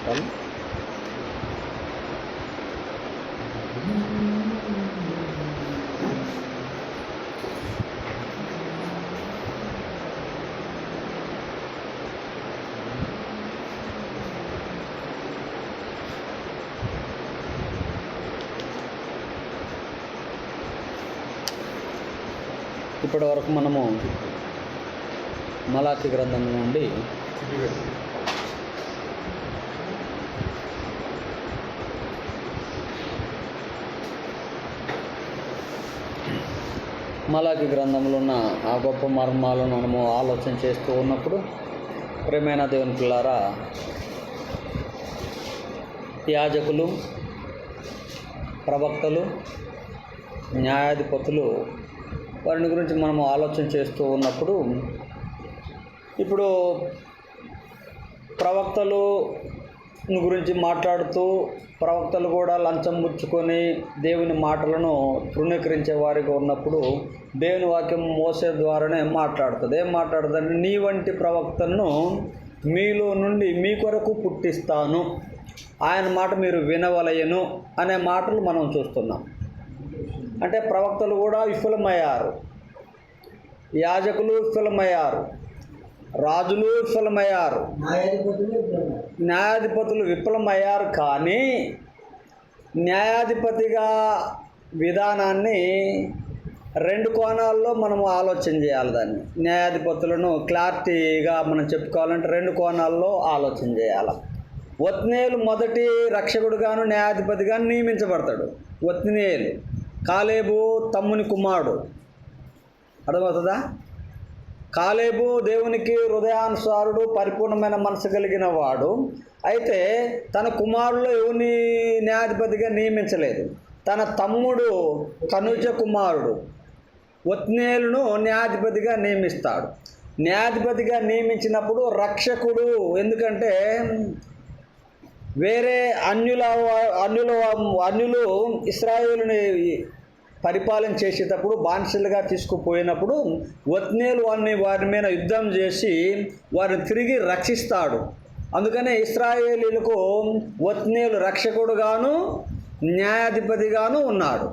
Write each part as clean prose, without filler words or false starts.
చాలు. ఇప్పటి వరకు మనము మలాకి గ్రంథం నుండి మలాకి గ్రంథంలో ఉన్న ఆ గొప్ప మర్మాలను మనము ఆలోచన చేస్తూ ఉన్నప్పుడు, ప్రియమైన దేవుని పిల్లారా, యాజకులు, ప్రవక్తలు, న్యాయాధిపతులు వారిని గురించి మనము ఆలోచన చేస్తూ ఉన్నప్పుడు, ఇప్పుడు ప్రవక్తలు గురించి మాట్లాడుతూ ప్రవక్తలు కూడా లంచం పుచ్చుకొని దేవుని మాటలను తృణీకరించే వారిగా ఉన్నప్పుడు దేవుని వాక్యం మోసే ద్వారానే మాట్లాడుతుంది. ఏం మాట్లాడుతుందంటే, నీ వంటి ప్రవక్తను మీలో నుండి మీ కొరకు పుట్టిస్తాను, ఆయన మాట మీరు వినవలయను అనే మాటలు మనం చూస్తున్నాం. అంటే ప్రవక్తలు కూడా విఫలమయ్యారు, యాజకులు విఫలమయ్యారు, రాజులు విఫలమయ్యారు, న్యాయాధిపతులు విఫలమయ్యారు. కానీ న్యాయాధిపతిగా విధానాన్ని రెండు కోణాల్లో మనము ఆలోచన చేయాలి. దాన్ని న్యాయాధిపతులను క్లారిటీగా మనం చెప్పుకోవాలంటే రెండు కోణాల్లో ఆలోచన చేయాలి. ఒత్నియేలు మొదటి రక్షకుడుగాను న్యాయాధిపతిగా నియమించబడతాడు. ఒత్నియేలు కాలేబు తమ్ముని కుమారుడు. అర్థమవుతుందా? కాలేబు దేవునికి హృదయానుసారుడు, పరిపూర్ణమైన మనసు కలిగిన వాడు. అయితే తన కుమారుల్లో ఎవరిని న్యాయాధిపతిగా నియమించలేదు. తన తమ్ముడు కనుజ కుమారుడు ఒత్నియేలును న్యాయాధిపతిగా నియమిస్తాడు. న్యాయాధిపతిగా నియమించినప్పుడు రక్షకుడు, ఎందుకంటే వేరే అన్యులు ఇశ్రాయేలుని పరిపాలన చేసేటప్పుడు బానిసలుగా తీసుకుపోయినప్పుడు ఒత్నియేలు వారి మీద యుద్ధం చేసి వారిని తిరిగి రక్షిస్తాడు. అందుకనే ఇశ్రాయేలీలకు ఒత్నియేలు రక్షకుడుగాను న్యాయాధిపతిగాను ఉన్నాడు.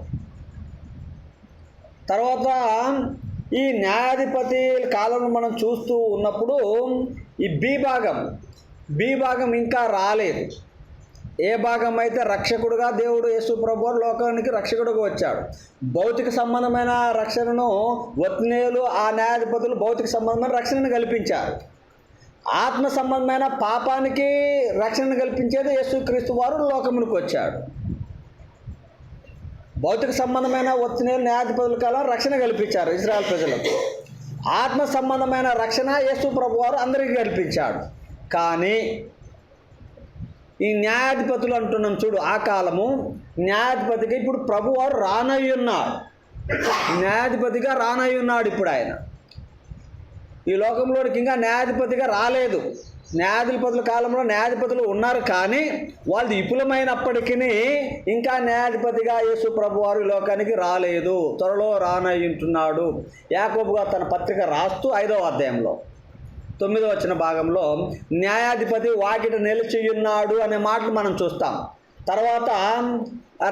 తర్వాత ఈ న్యాయాధిపతి కాలంలో మనం చూస్తూ ఉన్నప్పుడు ఈ బి భాగం ఇంకా రాలేదు. ఏ భాగం అయితే రక్షకుడుగా దేవుడు యేసు ప్రభువు లోకానికి రక్షకుడుగా వచ్చాడు. భౌతిక సంబంధమైన రక్షణను ఒత్నియేలు ఆ న్యాయాధిపతులు భౌతిక సంబంధమైన రక్షణను కల్పించారు. ఆత్మ సంబంధమైన పాపానికి రక్షణను కల్పించేది యేసుక్రీస్తు వారు లోకమునికి వచ్చాడు. భౌతిక సంబంధమైన ఒత్నియేలు న్యాయాధిపతుల కాలం రక్షణ కల్పించారు ఇశ్రాయేలు ప్రజలకు. ఆత్మ సంబంధమైన రక్షణ యేసు ప్రభువు వారు అందరికీ కల్పించాడు. కానీ ఈ న్యాయాధిపతులు అంటున్నాం చూడు, ఆ కాలము న్యాయాధిపతిగా ఇప్పుడు ప్రభువారు రానయ్యున్నాడు, న్యాయాధిపతిగా రానయ్యున్నాడు. ఇప్పుడు ఆయన ఈ లోకంలోకి ఇంకా న్యాయాధిపతిగా రాలేదు. న్యాయాధిపతుల కాలంలో న్యాయాధిపతులు ఉన్నారు, కానీ వాళ్ళు విపులమైనప్పటికీ ఇంకా న్యాయాధిపతిగా యేసు ప్రభువారు ఈ లోకానికి రాలేదు. త్వరలో రానయ్యుంటున్నాడు. యాకోబు గారు తన పత్రిక రాస్తూ 5వ అధ్యాయంలో 9వ వచన భాగంలో న్యాయాధిపతి వాకిట నిలిచియున్నాడు అనే మాటలు మనం చూస్తాం. తర్వాత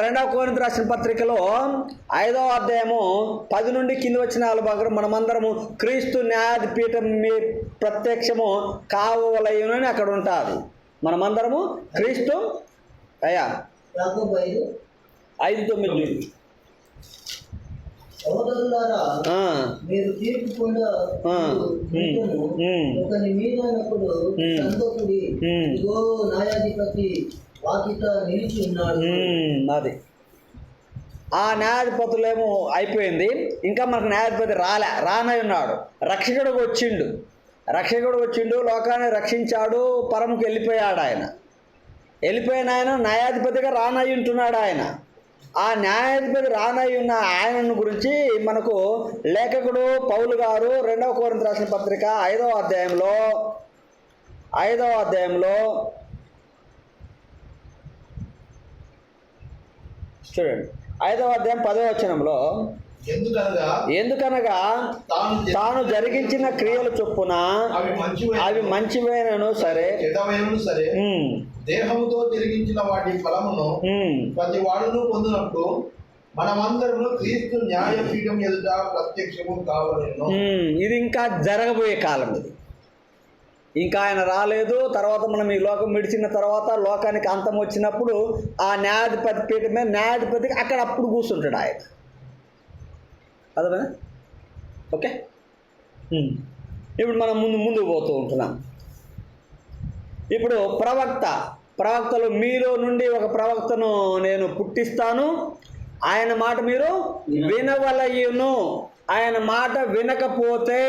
2వ కొరింథీ రాసిన పత్రికలో 5వ అధ్యాయము 10 నుండి కింది వచనాల భాగం మనమందరము క్రీస్తు న్యాయాధిపీఠం మీ ప్రత్యక్షము కావలయునని అక్కడ ఉంటుంది. మనమందరము క్రీస్తు 5:9 మీరు తీర్పు కూడా ఒకని మీదనప్పుడు సంతకుడి ఇదిగో న్యాయాధిపతి వాకిట నిలిచి ఉన్నాడు. అది ఆ న్యాయాధిపతులేమో అయిపోయింది, ఇంకా మనకు న్యాయాధిపతి రానై ఉన్నాడు. రక్షకుడు వచ్చిండు, లోకాన్ని రక్షించాడు, పరముకు వెళ్ళిపోయాడు. వెళ్ళిపోయిన ఆయన న్యాయాధిపతిగా రానై ఉంటున్నాడు. ఆ న్యాయాధిపతి రానై ఉన్న ఆయనను గురించి మనకు లేఖకుడు పౌలు గారు 2వ కొరింథీ రాసిన పత్రిక 5వ అధ్యాయంలో చూడండి, 5వ అధ్యాయం 10వ వచనంలో ఎందుకనగా తాను జరిగించిన క్రియలు చొప్పున అవి మంచివైనను సరే దేహముతో జరిగించిన వాటి ఫలమును ప్రతి వాడును పొందినప్పుడు మనమందరము క్రీస్తు న్యాయపీఠం ఎదుట ప్రత్యక్షము కావలేను. ఇది ఇంకా జరగబోయే కాలం. ఇది ఇంకా ఆయన రాలేదు. తర్వాత మనం ఈ లోకం విడిచిన తర్వాత లోకానికి అంతం వచ్చినప్పుడు ఆ న్యాయాధిపతి పీఠం మీద న్యాయాధిపతికి అక్కడ అప్పుడు కూర్చుంటాడు ఆయన. అదే ఓకే. ఇప్పుడు మనం ముందుకు పోతూ ఉంటున్నాం. ఇప్పుడు ప్రవక్తలు మీలో నుండి ఒక ప్రవక్తను నేను పుట్టిస్తాను, ఆయన మాట మీరు వినవలయును. ఆయన మాట వినకపోతే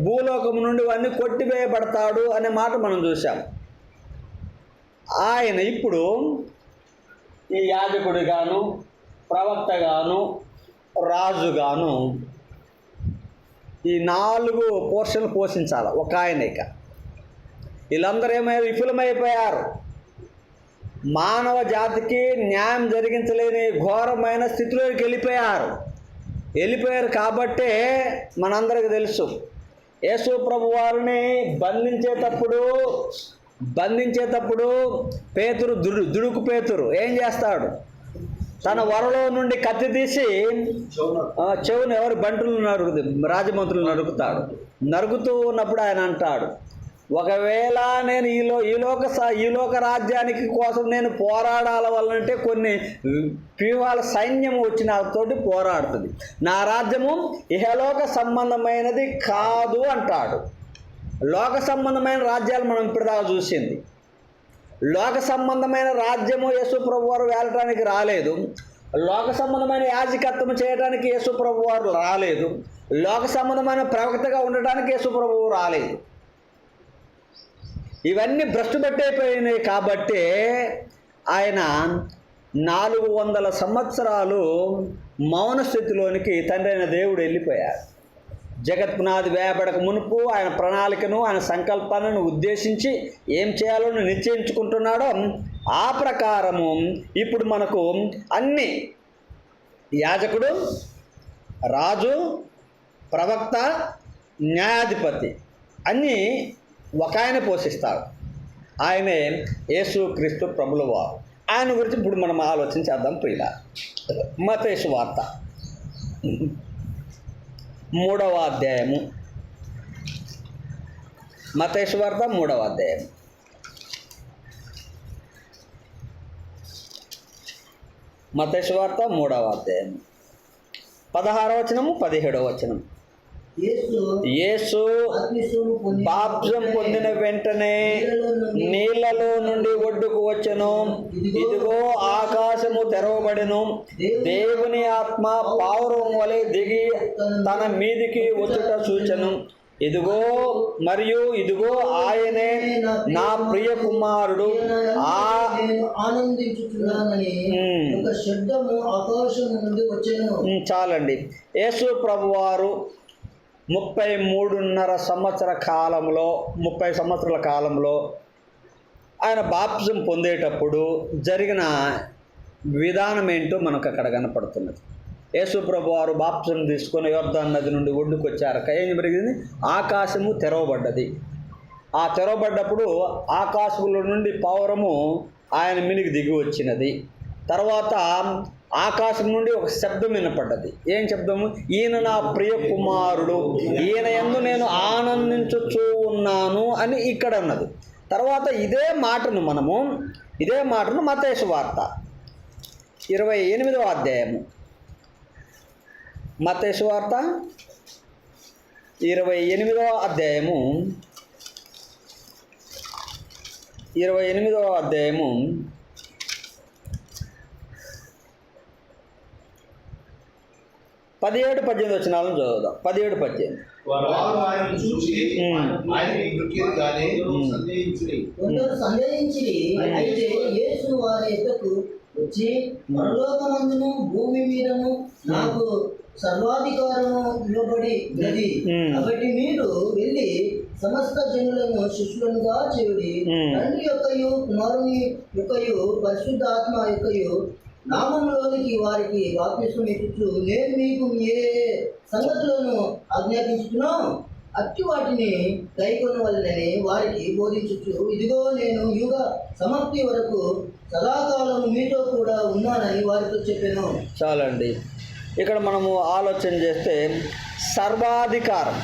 భూలోకం నుండి అన్నీ కొట్టివేయబడతాడు అనే మాట మనం చూసాం. ఆయన ఇప్పుడు ఈ యాజకుడిగాను, ప్రవక్తగాను, రాజుగాను ఈ 4 పోర్షన్లు పోషించాలి ఒక ఆయనక. వీళ్ళందరూ ఏమైనా విఫలమైపోయారు. మానవ జాతికి న్యాయం జరిగించలేని ఘోరమైన స్థితిలోకి వెళ్ళిపోయారు కాబట్టే మనందరికి తెలుసు, యేసు ప్రభు వారిని బంధించేటప్పుడు పేతురు దుడుకు పేతురు ఏం చేస్తాడు? తన వరలో నుండి కత్తి తీసి చెవును ఎవరు బంటులు రాజమంత్రులు నరుకుతూ ఉన్నప్పుడు ఆయన అంటాడు, ఒకవేళ నేను ఈ లోక రాజ్యానికి కోసం నేను పోరాడాల వల్లంటే కొన్ని వ్యూహాల సైన్యం వచ్చి నాతోటి పోరాడుతుంది. నా రాజ్యము ఇహలోక సంబంధమైనది కాదు అంటాడు. లోక సంబంధమైన రాజ్యాలు మనం ఇప్పటిదాకా చూసింది. లోక సంబంధమైన రాజ్యము యేసు ప్రభు వారు వెళ్ళటానికి రాలేదు. లోక సంబంధమైన యాజకత్వం చేయడానికి యేసు ప్రభు వారు రాలేదు. లోక సంబంధమైన ప్రవక్తగా ఉండటానికి యేసు ప్రభువు రాలేదు. ఇవన్నీ భ్రష్టు పట్టయిపోయినాయి కాబట్టి ఆయన 400 సంవత్సరాలు మౌన స్థితిలోనికి తండ్రి అయిన దేవుడు వెళ్ళిపోయారు. జగత్పునాది వేయబడక మునుపు ఆయన ప్రణాళికను, ఆయన సంకల్పాలను ఉద్దేశించి ఏం చేయాలో నిశ్చయించుకుంటున్నాడో ఆ ప్రకారము ఇప్పుడు మనకు అన్ని యాజకుడు, రాజు, ప్రవక్త, న్యాయాధిపతి అన్నీ ఒక ఆయన పోషిస్తాడు. ఆయనే యేసుక్రీస్తు ప్రభుల వారు. ఆయన గురించి ఇప్పుడు మనం ఆలోచన చేద్దాం. ప్రియుల మత్తయి సువార్త 3వ అధ్యాయము. మత్తయి సువార్త 3వ అధ్యాయం. మత్తయి సువార్త 3వ అధ్యాయం 16వ వచనము 17వ వచనం. యేసు బాప్తిసం పొందిన వెంటనే నీళ్లలో నుండి ఒడ్డుకు వచ్చెను. ఇదిగో ఆకాశము తెరవబడెను. దేవుని ఆత్మ పావురం వలె దిగి తన మీదికి వచ్చుట చూచెను. ఇదిగో ఆయనే నా ప్రియ కుమారుడు, ఆనందించుచున్నానని ఒక శబ్దము ఆకాశము నుండి వచ్చెను. చాలండి. యేసు ప్రభువారు 33.5 సంవత్సరాల కాలంలో ఆయన బాప్తిసం పొందేటప్పుడు జరిగిన విధానం ఏంటో మనకు అక్కడ కనపడుతున్నది. యేసు ప్రభు వారు బాప్తిసం తీసుకొని యోర్దాను నది నుండి ఒడ్డుకు వచ్చారక ఏం జరిగింది? ఆకాశము తెరవబడ్డది. ఆ తెరవబడ్డప్పుడు ఆకాశంలో నుండి పావురము ఆయన మీదికి దిగి వచ్చినది. తర్వాత ఆకాశం నుండి ఒక శబ్దం వినపడ్డది. ఏం శబ్దము? ఈయన నా ప్రియ కుమారుడు, ఈయన యందు నేను ఆనందించుచూ ఉన్నాను అని ఇక్కడ అన్నది. తర్వాత ఇదే మాటను మత్తయి సువార్త 28వ అధ్యాయము. మత్తయి సువార్త 28వ అధ్యాయము 17-18 వచనాలను చదువుదాం. 17-18. కొందరు సందేహించిరి. అయితే యేసు వారి యొద్దకు వచ్చి, పరలోకమందును భూమి మీదను నాకు సర్వాధికారము ఇవ్వబడి ఉన్నది. కాబట్టి మీరు వెళ్ళి సమస్త జనులను శిష్యులనుగా చేయుడి. తండ్రి యొక్కయు, కుమారుని యొక్కయు, పరిశుద్ధాత్మ యొక్కయు నామములోనికి వారికి బాప్తిసం ఇచ్చుచు, నేను మీకు ఏ సంగతులను ఆజ్ఞాపించుతున్నాం. అట్టి వాటిని గైకొన్న వల్లని వారికి బోధించుచు, ఇదిగో నేను యుగ సమాప్తి వరకు సదాకాలం మీతో కూడా ఉన్నానని వారితో చెప్పాను. చాలండి. ఇక్కడ మనము ఆలోచన చేస్తే సర్వాధికారం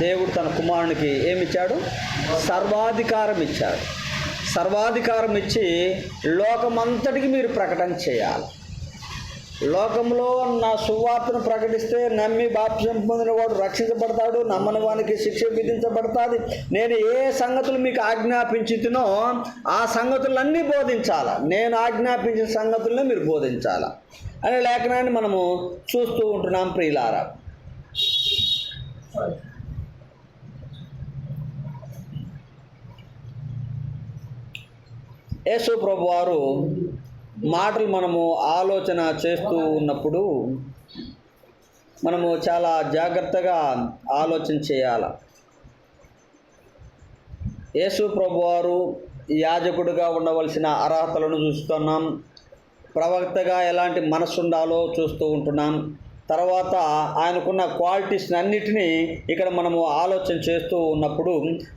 దేవుడు తన కుమారునికి ఏమిచ్చాడు? సర్వాధికారం ఇచ్చాడు. సర్వాధికారం ఇచ్చి లోకమంతటికి మీరు ప్రకటన చేయాలి. లోకంలో నా సువార్తను ప్రకటిస్తే నమ్మి బాప్తిసం పొందిన వాడు రక్షించబడతాడు, నమ్మని వానికి శిక్ష విధించబడతాది. నేను ఏ సంగతులు మీకు ఆజ్ఞాపించుతునో ఆ సంగతులన్నీ బోధించాలా. నేను ఆజ్ఞాపించిన సంగతులనే మీరు బోధించాలా అనే లేఖనాన్ని మనము చూస్తూ ఉంటున్నాం ప్రియులారా. యేసు ప్రభు వారు మాటలు మనము ఆలోచన చేస్తూ ఉన్నప్పుడు మనము చాలా జాగ్రత్తగా ఆలోచన చేయాలి. యేసు ప్రభు వారు యాజకుడిగా ఉండవలసిన అర్హతలను చూస్తున్నాం. ప్రవక్తగా ఎలాంటి మనసు ఉండాలో చూస్తూ ఉంటున్నాం. తర్వాత ఆయనకున్న క్వాలిటీస్ అన్నిటినీ ఇక్కడ మనము ఆలోచన చేస్తూ ఉన్నప్పుడు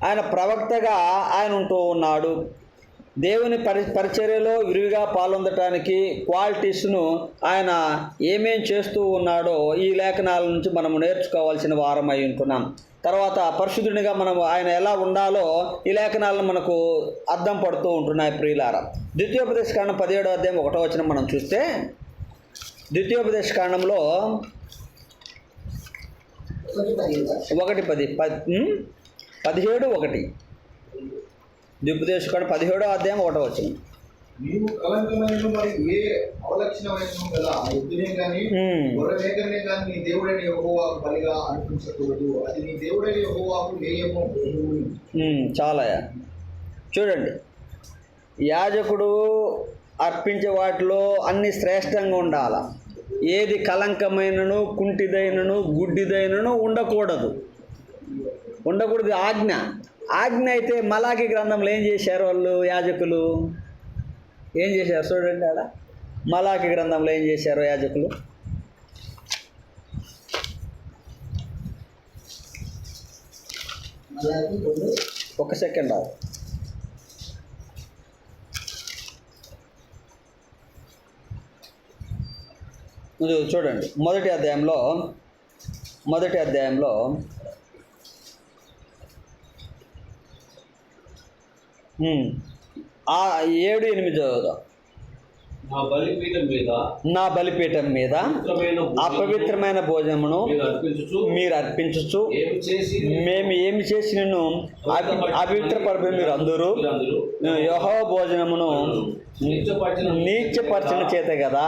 ఆయన ప్రవక్తగా ఆయన ఉంటూ ఉన్నాడు. దేవుని పరిచర్యలో విరివిగా పాల్గొనడానికి క్వాలిటీస్ను ఆయన ఏమేం చేస్తూ ఉన్నాడో ఈ లేఖనాల నుంచి మనము నేర్చుకోవాల్సిన వారమై ఉంటున్నాం. తర్వాత పరిశుద్ధునిగా మనం ఆయన ఎలా ఉండాలో ఈ లేఖనాలను మనకు అర్థం పడుతూ ఉంటున్నాయి ప్రియులారా. ద్వితీయోపదేశకాండం 17వ అధ్యాయం 1వ వచనం మనం చూస్తే, ద్వితీయోపదేశకాండంలో 17:1 ద్వితీయోపదేశకాండం 17వ అధ్యాయం 1వ వచనం. నీవు కలంకమైన మరి ఏ అవలక్షణమైన గల ఎద్దునే కానీ గొర్రెమేకనే కానీ నీ దేవుడైన యెహోవాకు బలిగా అర్పించకూడదు. అది నీ దేవుడైన యెహోవాకు లేయము. చాలా చూడండి, యాజకుడు అర్పించే వాటిలో అన్ని శ్రేష్టంగా ఉండాల. ఏది కలంకమైనను కుంటిదైనను గుడ్డిదైనను ఉండకూడదు. ఆజ్ఞ అయితే మలాకి గ్రంథంలో ఏం చేశారు వాళ్ళు యాజకులు? ఏం చేశారు చూడండి. ఆడ మలాకి గ్రంథంలో ఏం చేశారు యాజకులు? ఒక సెకండ్ ఆగు. చూడండి, మొదటి అధ్యాయంలో 7-8 చదువుదాం. నా బలిపీఠం మీద అపవిత్రమైన భోజనమును మీరు అర్పించుచు మేము ఏమి చేసి నిన్ను అపవిత్రపరపి మీరు అందరూ యెహోవా భోజనమును నీచపరచిన చేత కదా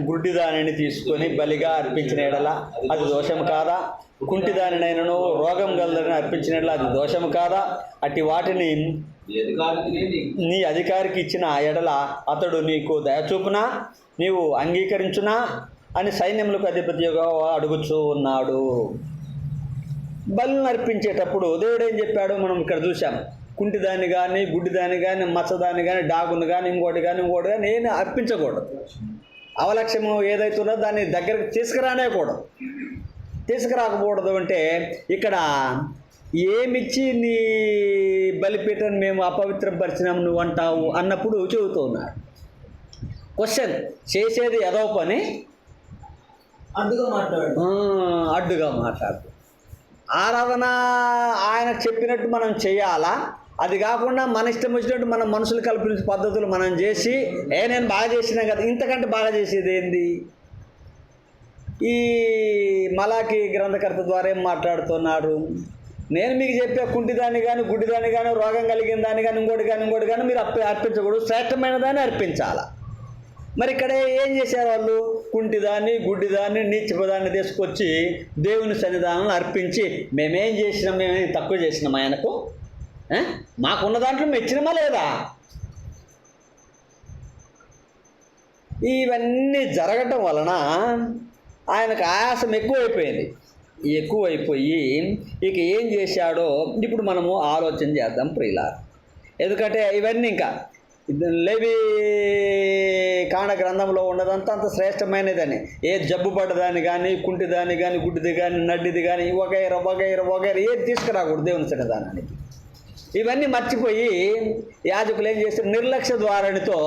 గుడ్డిదానిని తీసుకొని బలిగా అర్పించిన ఎడల అది దోషం కాదా? కుంటిదానినైనను రోగం గలదని అర్పించిన ఎడల అది దోషం కాదా? అట్టి వాటిని నీ అధికారికి ఇచ్చిన ఎడల అతడు నీకు దయచూపునా నీవు అంగీకరించునా అని సైన్యములకు అధిపతి అడుగుచూ ఉన్నాడు. బలులను అర్పించేటప్పుడు దేవుడు ఏం చెప్పాడు మనం ఇక్కడ చూసాం. కుంటిదాన్ని కానీ గుడ్డిదాన్ని కానీ మచ్చదాన్ని కానీ డాగును కానీ ఇంకోటి కానీ నేను అర్పించకూడదు. అవలక్ష్యము ఏదైతే ఉన్నదో దాన్ని దగ్గరకు తీసుకురాకూడదు అంటే ఇక్కడ ఏమిచ్చి నీ బలిపీఠను మేము అపవిత్రపరిచినాము నువ్వు అంటావు అన్నప్పుడు చెబుతూ ఉన్నాడు. క్వశ్చన్, చేసేది ఎదవ పని అడ్డుగా మాట్లాడు. ఆరాధన ఆయన చెప్పినట్టు మనం చేయాలా? అది కాకుండా మన ఇష్టం వచ్చినట్టు మనం మనుషులు కల్పించే పద్ధతులు మనం చేసి నేను బాగా చేసినా కదా, ఇంతకంటే బాగా చేసేది ఏంది? ఈ మలాకి గ్రంథకర్త ద్వారా ఏం మాట్లాడుతున్నాడు? నేను మీకు చెప్పే కుంటిదాన్ని కానీ గుడ్డిదాన్ని కానీ రోగం కలిగిన దాన్ని కానీ ఇంకోటి కానీ మీరు అర్పించకూడదు, శ్రేష్టమైన దాన్ని అర్పించాలా. మరి ఇక్కడ ఏం చేశారు వాళ్ళు? కుంటిదాన్ని గుడ్డిదాన్ని నీచపదాన్ని తీసుకొచ్చి దేవుని సన్నిధానంలో అర్పించి మేమేం చేసినాం, మేమేం తక్కువ చేసినాం ఆయనకు? మాకున్న దాంట్లో మెచ్చినమా లేదా? ఇవన్నీ జరగటం వలన ఆయనకు ఆయాసం ఎక్కువైపోయి ఇక ఏం చేశాడో ఇప్పుడు మనము ఆలోచన చేద్దాం ప్రియులారా. ఎందుకంటే ఇవన్నీ ఇంకా లేవి కాండ గ్రంథంలో ఉన్నదంతా అంత శ్రేష్టమైనదని, ఏ జబ్బు పడ్డదాన్ని కానీ, కుంటిదాన్ని కానీ, గుడ్డిది కానీ, నడ్డిది కానీ, వగైర ఏది తీసుకురాకూడదు దేవుని సన్నిధానానికి. ఇవన్నీ మర్చిపోయి యాజకులు ఏం చేస్తారు, నిర్లక్ష్య ధోరణితో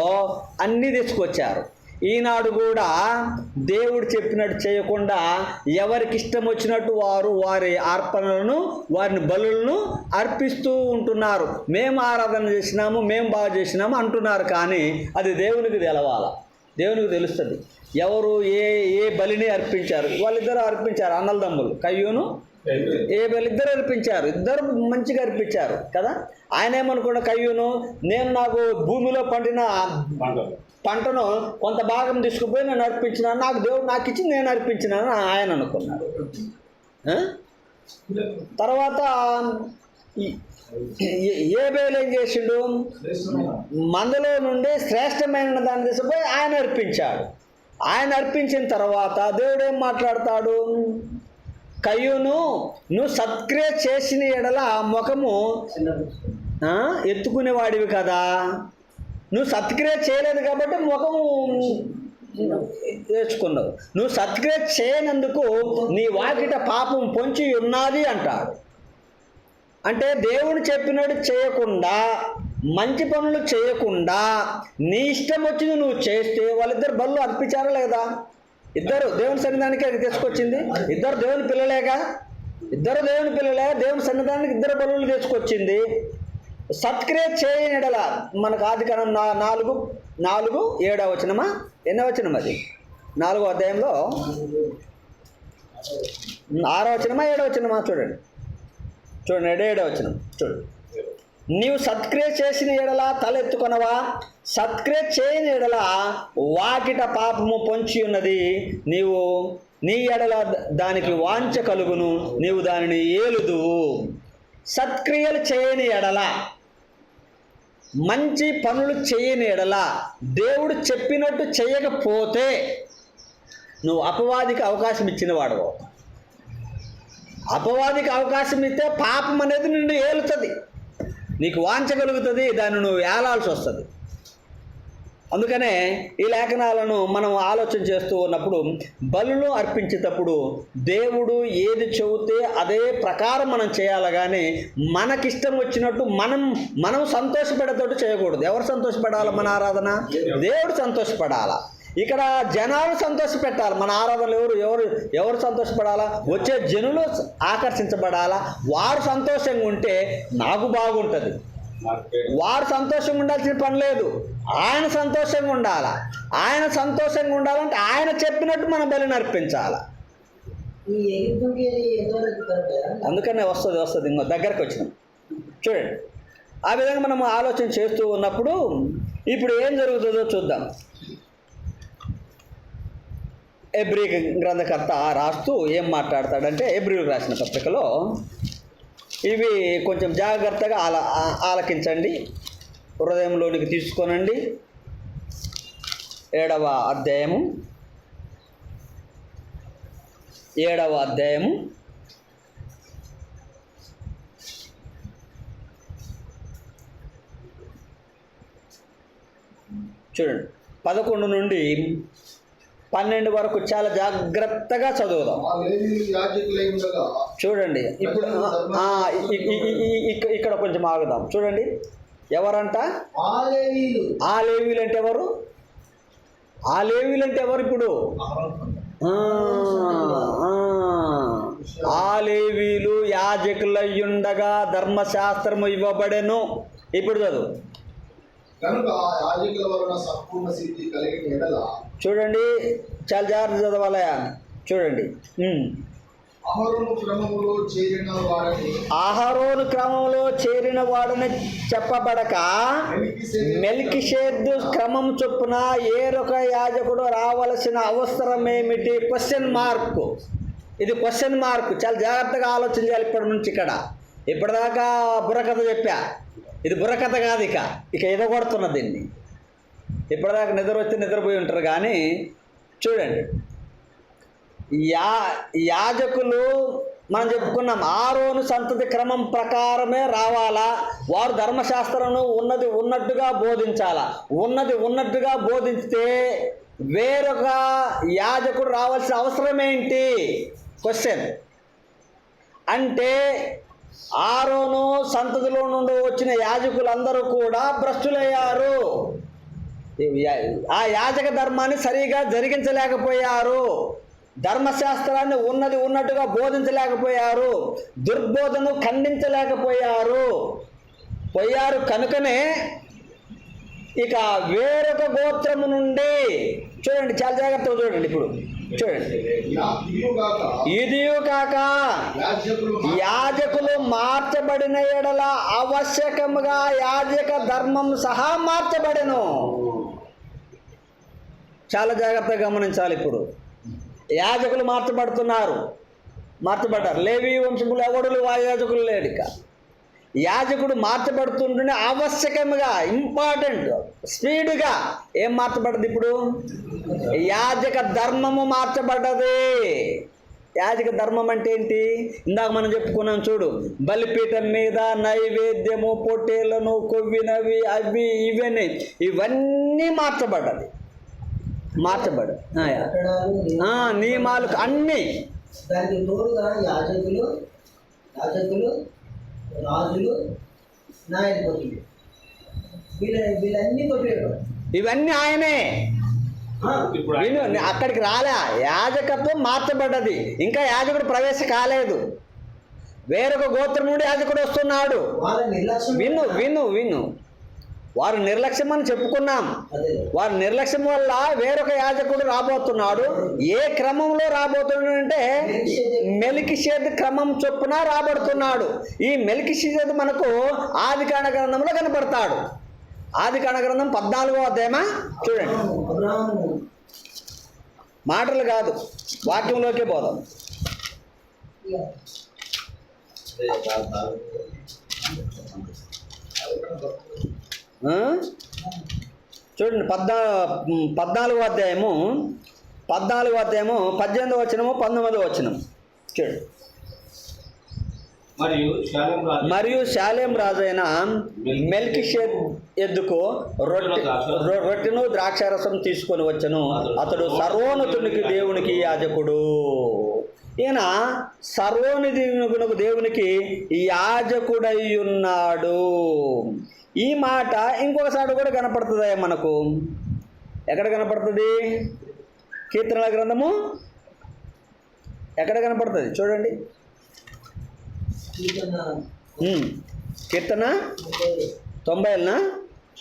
అన్నీ తీసుకొచ్చారు. ఈనాడు కూడా దేవుడు చెప్పినట్టు చేయకుండా ఎవరికి ఇష్టం వచ్చినట్టు వారు వారి అర్పణలను, వారిని బలులను అర్పిస్తూ ఉంటున్నారు. మేము ఆరాధన చేసినాము, మేము బాగా చేసినాము అంటున్నారు. కానీ అది దేవునికి తెలవాల, దేవునికి తెలుస్తుంది ఎవరు ఏ బలిని అర్పించారు. వాళ్ళిద్దరూ అర్పించారు, అన్నలదమ్ములు కయ్యూను ఏబేలు ఇద్దరు అర్పించారు, ఇద్దరు మంచిగా అర్పించారు కదా. ఆయన ఏమనుకున్న కయ్యూను, నేను నాకు భూమిలో పండిన పంటను కొంత భాగం తీసుకుపోయి నేను అర్పించినాను, నాకు దేవుడు నాకు ఇచ్చి నేను అర్పించినాను ఆయన అనుకున్నాడు. తర్వాత ఏబేలు ఏం చేసిండు, మందలో నుండి శ్రేష్టమైన దాన్ని తీసుకుపోయి ఆయన అర్పించాడు. ఆయన అర్పించిన తర్వాత దేవుడు ఏం మాట్లాడతాడు, కయ్యూను నువ్వు సత్క్రియ చేసిన ఎడల ముఖము ఎత్తుకునేవాడివి కదా, నువ్వు సత్క్రియ చేయలేదు కాబట్టి ముఖము తెచ్చుకున్నావు. నువ్వు సత్క్రియ చేయనందుకు నీ వాకిట పాపం పొంచి ఉన్నది అంటాడు. అంటే దేవుడు చెప్పినట్టు చేయకుండా, మంచి పనులు చేయకుండా నీ ఇష్టం వచ్చింది నువ్వు చేస్తే వాళ్ళిద్దరు బళ్ళు అర్పించారా లేదా? ఇద్దరు దేవుని సన్నిధానికి అది తీసుకొచ్చింది. ఇద్దరు దేవుని పిల్లలేగా, ఇద్దరు దేవుని పిల్లలే, దేవుని సన్నిధానానికి ఇద్దరు బలులు తీసుకొచ్చింది. సత్క్రియ చేయని ఎడల మనకు ఆదికాండం 4:7 వచనమా, ఎన్నో వచనం అది? 4వ అధ్యాయంలో 6వ వచనమా 7వ వచనమా? చూడండి 7వ వచనం చూడండి. నీవు సత్క్రియ చేసిన ఎడల తలెత్తుకొనవా, సత్క్రియ చేయని ఎడల వాకిట పాపము పొంచి ఉన్నది, నీవు నీ ఎడల దానికి వాంఛ కలుగును, నీవు దానిని ఏలుదువు. సత్క్రియలు చేయని ఎడల, మంచి పనులు చేయని ఎడల, దేవుడు చెప్పినట్టు చేయకపోతే నువ్వు అపవాదికి అవకాశం ఇచ్చిన వాడవు. అపవాదికి అవకాశం ఇస్తే పాపం అనేది నిన్ను ఏలుతుంది, నీకు వాంఛ కలుగుతుంది, దాన్ని నువ్వు ఏలాల్సి వస్తుంది. అందుకనే ఈ లేఖనాలను మనం ఆలోచన చేస్తూ ఉన్నప్పుడు, బలులు అర్పించేటప్పుడు దేవుడు ఏది చెబితే అదే ప్రకారం మనం చేయాలి. కానీ మనకిష్టం వచ్చినట్టు మనం సంతోషపడేటట్టు చేయకూడదు. ఎవరు సంతోషపడాలి? మన ఆరాధన దేవుడు సంతోషపడాలా. ఇక్కడ జనాలు సంతోషపెట్టాలి. మన ఆరాధనలు ఎవరు సంతోషపడాలా? వచ్చే జనులు ఆకర్షించబడాలా. వారు సంతోషంగా ఉంటే నాకు బాగుంటుంది. వారు సంతోషంగా ఉండాల్సిన పని లేదు, ఆయన సంతోషంగా ఉండాలా. ఆయన సంతోషంగా ఉండాలంటే ఆయన చెప్పినట్టు మన బలిని అర్పించాలి. అందుకనే వస్తుంది ఇంకో దగ్గరకు వచ్చినాం చూడండి. ఆ విధంగా మనం ఆలోచన చేస్తూ ఉన్నప్పుడు ఇప్పుడు ఏం జరుగుతుందో చూద్దాం. ఎబ్రీ గ్రంథకర్త రాస్తూ ఏం మాట్లాడతాడంటే, ఎబ్రీలకు రాసిన పత్రికలో ఇవి కొంచెం జాగ్రత్తగా ఆలకించండి, హృదయంలోనికి తీసుకోనండి. 7వ అధ్యాయము చూడండి, 11 నుండి 12 వరకు చాలా జాగ్రత్తగా చదువుదాం. చూడండి ఇప్పుడు ఇక్కడ కొంచెం ఆగుదాం. చూడండి, ఎవరంట? ఆ లేవీలు అంటే ఎవరు? ఆ లేవీలు అంటే ఎవరు? ఇప్పుడు ఆ లేవీలు యాజకులయ్యుండగా ధర్మశాస్త్రము ఇవ్వబడెను. ఇప్పుడు చదువు. చూడండి, చాలా జాగ్రత్త చదవాలయా. చూడండి, అహరోను క్రమంలో చేరిన వాడని చెప్పబడక మెల్కీషెదెకు క్రమం చొప్పున ఏరొక యాజకుడు రావలసిన అవసరం ఏమిటి? Question mark. ఇది క్వశ్చన్ మార్క్. చాలా జాగ్రత్తగా ఆలోచన చేయాలి ఇప్పటి నుంచి. ఇప్పటిదాకా బుర్రకథ చెప్పా, ఇది బుర్రకథ కాదు. ఇక ఎదగొడుతున్న దీన్ని. ఇప్పటిదాకా నిద్రపోయి ఉంటారు. కానీ చూడండి, యాజకులు మనం చెప్పుకున్నాం ఆరోను సంతతి క్రమం ప్రకారమే రావాలా, వారు ధర్మశాస్త్రం ఉన్నది ఉన్నట్టుగా బోధించాలా. ఉన్నది ఉన్నట్టుగా బోధిస్తే వేరొక యాజకుడు రావాల్సిన అవసరం ఏంటి? క్వశ్చన్. అంటే ఆరోను సంతతిలో నుండి వచ్చిన యాజకులందరూ కూడా భ్రష్టులయ్యారు. ఆ యాజక ధర్మాన్ని సరిగా జరిగించలేకపోయారు, ధర్మశాస్త్రాన్ని ఉన్నది ఉన్నట్టుగా బోధించలేకపోయారు, దుర్బోధను ఖండించలేకపోయారు కనుకనే ఇక వేరొక గోత్రము నుండి చూడండి, చాలా జాగ్రత్తగా చూడండి. ఇప్పుడు చూడండి, ఇదియు కాక యాజకులు మార్చబడిన ఎడల ఆవశ్యకముగా యాజక ధర్మం సహా మార్చబడెను. చాలా జాగ్రత్తగా గమనించాలి. ఇప్పుడు యాజకులు మార్చబడ్డారు. లేవి వంశములు ఎవడు యాజకులు లేడు. ఇక యాజకుడు మార్చబడుతుంటే ఆవశ్యకంగా, ఇంపార్టెంట్, స్పీడ్గా ఏం మార్చబడ్డది? ఇప్పుడు యాజక ధర్మము మార్చబడ్డది. యాజక ధర్మం అంటే ఏంటి? ఇందాక మనం చెప్పుకున్నాం చూడు, బలిపీఠం మీద నైవేద్యము, పొట్టేళ్లను, కొవ్వినవి, అవి ఇవన్నీ మార్చబడ్డది. నియమాలు అన్నీ. దానికి తోడుగా యాజకులు, రాజులు, న్యాయాధిపతులు వీళ్ళన్నీ కొట్టేవాడు. ఇవన్నీ ఆయనే. అక్కడికి రాలే, యాజకత్వం మార్చబడ్డది. ఇంకా యాజకుడు ప్రవేశ కాలేదు. వేరొక గోత్రం నుండి యాజకుడు వస్తున్నాడు. విను వారు నిర్లక్ష్యం అని చెప్పుకున్నాం. వారి నిర్లక్ష్యం వల్ల వేరొక యాజకుడు రాబోతున్నాడు. ఏ క్రమంలో రాబోతున్నాడు అంటే మెల్కీషెదెకు క్రమం చొప్పున రాబడుతున్నాడు. ఈ మెల్కీషెదెకు మనకు ఆదికాండ గ్రంథంలో కనపడతాడు. ఆదికాండ గ్రంథం 14వ అధ్యాయమా చూడండి. మాటలు కాదు, వాక్యంలోకే పోదాం. చూడండి, 14వ అధ్యాయము 18వ వచనము 19వ వచనం చూడండి. మరియు శాలేం రాజైన మెల్కీషెదెకు రొట్టెను ద్రాక్షారసం తీసుకొని వచ్చెను. అతడు సర్వోన్నతునికి దేవునికి యాజకుడు. ఈయన సర్వోన్నతునికి దేవునికి యాజకుడై ఉన్నాడు. ఈ మాట ఇంకొకసారి కూడా కనపడుతుంది మనకు. ఎక్కడ కనపడుతుంది? కీర్తనల గ్రంథము ఎక్కడ కనపడుతుంది చూడండి. కీర్తన 90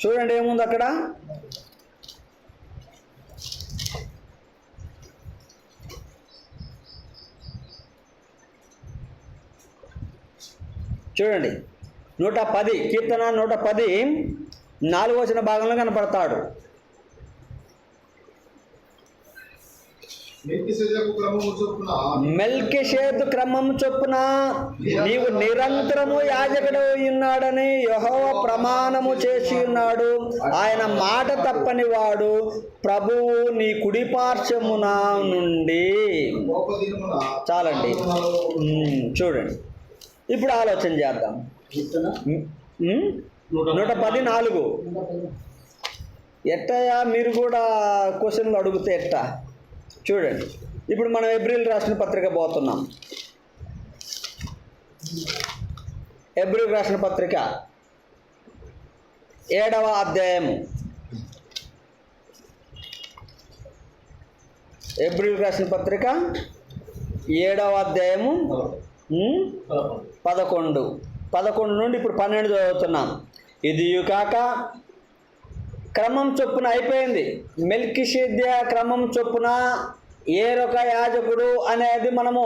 చూడండి, ఏముంది అక్కడ? చూడండి, 110 కీర్తన 110 4వ వచన భాగంలో కనపడతాడు. మెల్కీషెదెకు క్రమం చొప్పున నీవు నిరంతరము యాజకుడు ఉన్నాడని యెహోవా ప్రమాణము చేసి ఉన్నాడు. ఆయన మాట తప్పని వాడు. ప్రభువు నీ కుడిపార్శ్వమున నుండి. చాలండి, చూడండి. ఇప్పుడు ఆలోచన చేద్దాం. 114 ఎట్టయా? మీరు కూడా క్వశ్చన్లు అడిగితే ఎట్టా? చూడండి, ఇప్పుడు మనం ఏప్రిల్ రాసిన పత్రిక పోతున్నాం. ఏప్రిల్ రాసిన పత్రిక 7వ అధ్యాయము. ఏప్రిల్ రాసిన పత్రిక 7వ అధ్యాయము 11 నుండి ఇప్పుడు 12 చదువుతున్నాం. ఇది కాక క్రమం చొప్పున అయిపోయింది. మెల్కీషెదెకు క్రమం చొప్పున ఏరొక యాజకుడు అనేది మనము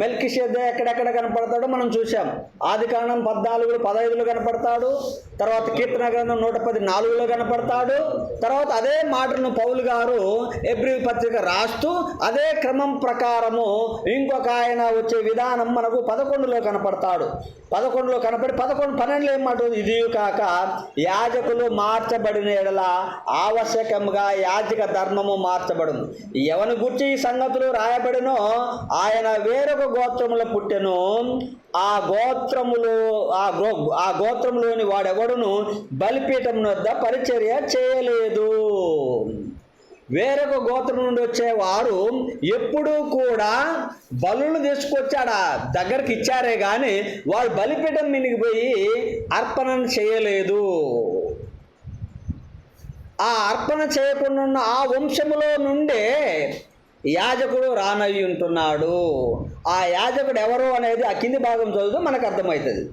మెల్కీషెదెకు ఎక్కడెక్కడ కనపడతాడో మనం చూసాం. ఆదికాండం 14:15 కనపడతాడు. తర్వాత కీర్తన గ్రంథం 114 కనపడతాడు. తర్వాత అదే మాటను పౌలు గారు ఏప్రిల్ పత్రిక రాస్తూ అదే క్రమం ప్రకారము ఇంకొక ఆయన వచ్చే విధానం మనకు 11లో కనపడతాడు. 11లో కనపడి 12 ఏం మాట? ఇది కాక యాజకులు మార్చబడిన ఎడల ఆవశ్యకంగా యాజక ధర్మము మార్చబడును. ఎవని గురించి ఈ సంగతులు రాయబడినో ఆయన వేరొక గోత్రములో పుట్టెను. ఆ గోత్రములోని వాడెవడును బలిపీఠం వద్ద పరిచర్య చేయలేదు. వేరొక గోత్రం నుండి వచ్చేవారు ఎప్పుడూ కూడా బలులను తీసుకొచ్చాడా దగ్గరికి ఇచ్చారే కానీ వాడు బలిపీఠం మీదకి పోయి అర్పణను చేయలేదు. ఆ అర్పణ చేయకుండా ఉన్న ఆ వంశములో నుండే యాజకుడు రానయ్యి ఉంటున్నాడు. ఆ యాజకుడు ఎవరు అనేది ఆ కింది భాగం చదువుతూ మనకు అర్థమవుతుంది.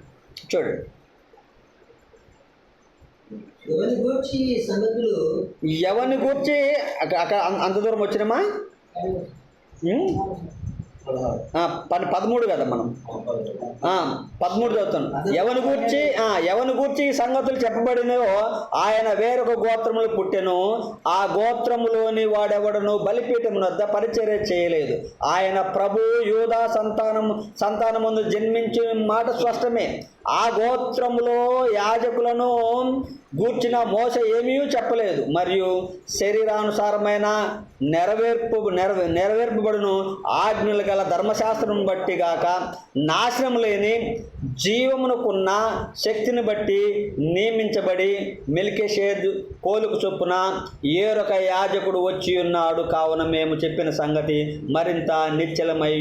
చూడండి, ఎవరి గూర్చి సంగతులు ఎవరిని గూర్చి అక్కడ అంత దూరం వచ్చినమా? 13 కదా మనం 13 చదువుతాం. ఎవని గూర్చి ఈ సంగతులు చెప్పబడినవో ఆయన వేరొక గోత్రములు పుట్టెను. ఆ గోత్రములోని వాడెవడను బలిపీఠం వద్ద పరిచర్య చేయలేదు. ఆయన ప్రభు యూదా సంతానమందు జన్మించిన మాట స్పష్టమే. ఆ గోత్రములో యాజకులను గూర్చిన మోస ఏమీ చెప్పలేదు. మరియు శరీరానుసారమైన నెరవేర్పబడును ఆజ్ఞలు గల ధర్మశాస్త్రం బట్టి గాక నాశనం లేని జీవమునకున్న శక్తిని బట్టి నియమించబడి మెల్కీషెదెకు పోలుకు చొప్పున ఏరొక యాజకుడు వచ్చి ఉన్నాడు. కావున మేము చెప్పిన సంగతి మరింత నిశ్చలమై